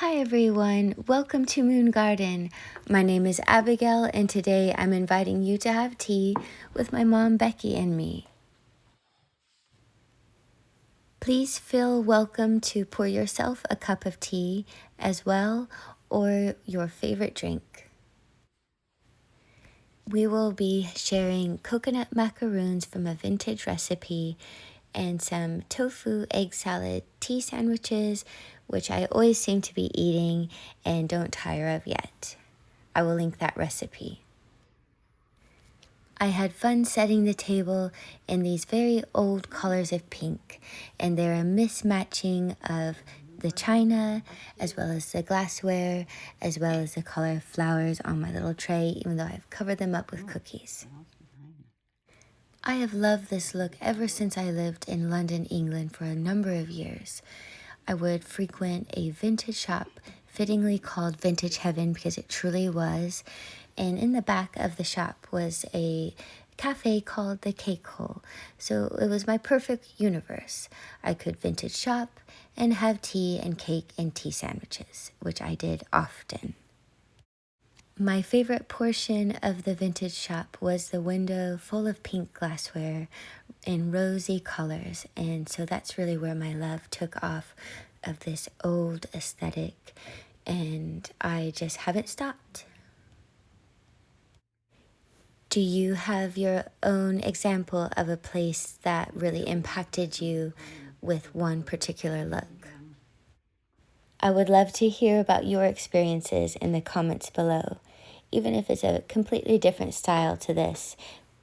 Hi everyone, welcome to Moon Garden. My name is Abigail and today I'm inviting you to have tea with my mom Becky and me. Please feel welcome to pour yourself a cup of tea as well or your favorite drink. We will be sharing coconut macaroons from a vintage recipe and some tofu egg salad tea sandwiches, which I always seem to be eating and don't tire of yet. I will link that recipe. I had fun setting the table in these very old colors of pink, and they're a mismatching of the china, as well as the glassware, as well as the color of flowers on my little tray, even though I've covered them up with cookies. I have loved this look ever since I lived in London, England for a number of years. I would frequent a vintage shop, fittingly called Vintage Heaven because it truly was, and in the back of the shop was a cafe called the Cake Hole. So it was my perfect universe. I could vintage shop and have tea and cake and tea sandwiches, which I did often. My favorite portion of the vintage shop was the window full of pink glassware in rosy colors, and so that's really where my love took off of this old aesthetic, and I just haven't stopped. Do you have your own example of a place that really impacted you with one particular look? I would love to hear about your experiences in the comments below. Even if it's a completely different style to this,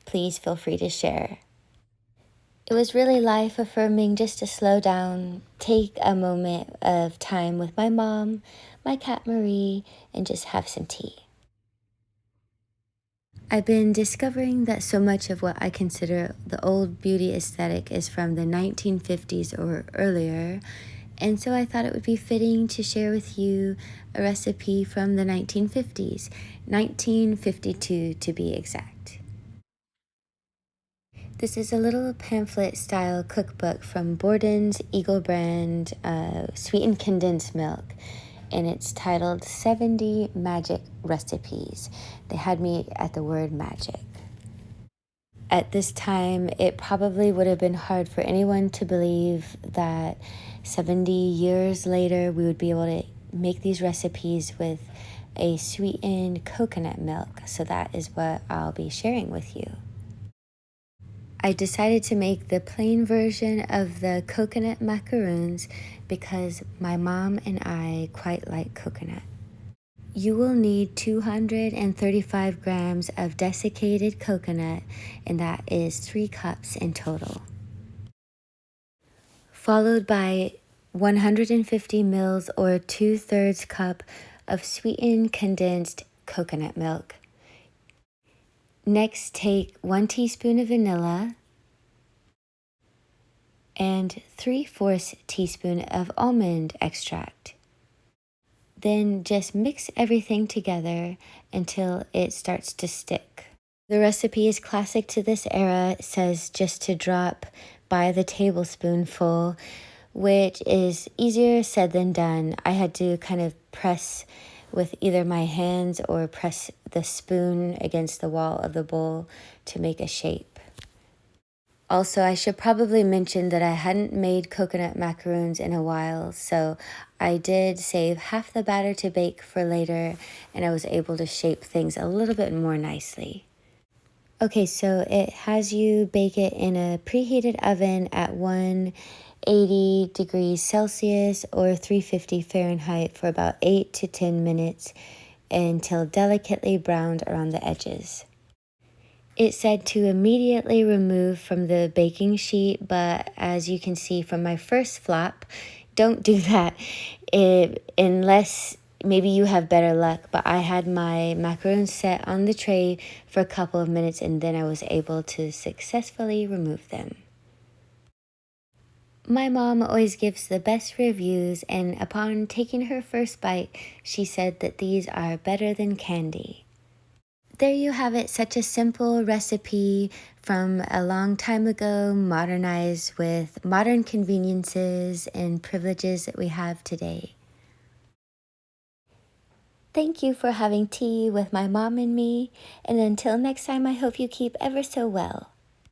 please feel free to share. It was really life affirming just to slow down, take a moment of time with my mom, my cat Marie, and just have some tea. I've been discovering that so much of what I consider the old beauty aesthetic is from the 1950s or earlier, and so I thought it would be fitting to share with you a recipe from the 1950s, 1952 to be exact. This is a little pamphlet-style cookbook from Borden's Eagle brand Sweetened condensed milk, and it's titled 70 Magic Recipes. They had me at the word magic. At this time, it probably would have been hard for anyone to believe that 70 years later we would be able to make these recipes with a sweetened coconut milk. So that is what I'll be sharing with you. I decided to make the plain version of the coconut macaroons because my mom and I quite like coconut. You will need 235 grams of desiccated coconut, and that is 3 cups in total. Followed by 150 mils or 2/3 cup of sweetened condensed coconut milk. Next, take 1 teaspoon of vanilla and 3/4 teaspoon of almond extract. Then just mix everything together until it starts to stick. The recipe is classic to this era. It says just to drop by the tablespoonful, which is easier said than done. I had to kind of press with either my hands or press the spoon against the wall of the bowl to make a shape. Also, I should probably mention that I hadn't made coconut macaroons in a while, so I did save half the batter to bake for later, and I was able to shape things a little bit more nicely. Okay, so it has you bake it in a preheated oven at 180 degrees Celsius or 350 Fahrenheit for about 8 to 10 minutes until delicately browned around the edges. It said to immediately remove from the baking sheet, but as you can see from my first flop, don't do that unless maybe you have better luck. But I had my macaroons set on the tray for a couple of minutes and then I was able to successfully remove them. My mom always gives the best reviews, and upon taking her first bite, she said that these are better than candy. There you have it, such a simple recipe from a long time ago, modernized with modern conveniences and privileges that we have today. Thank you for having tea with my mom and me, and until next time, I hope you keep ever so well.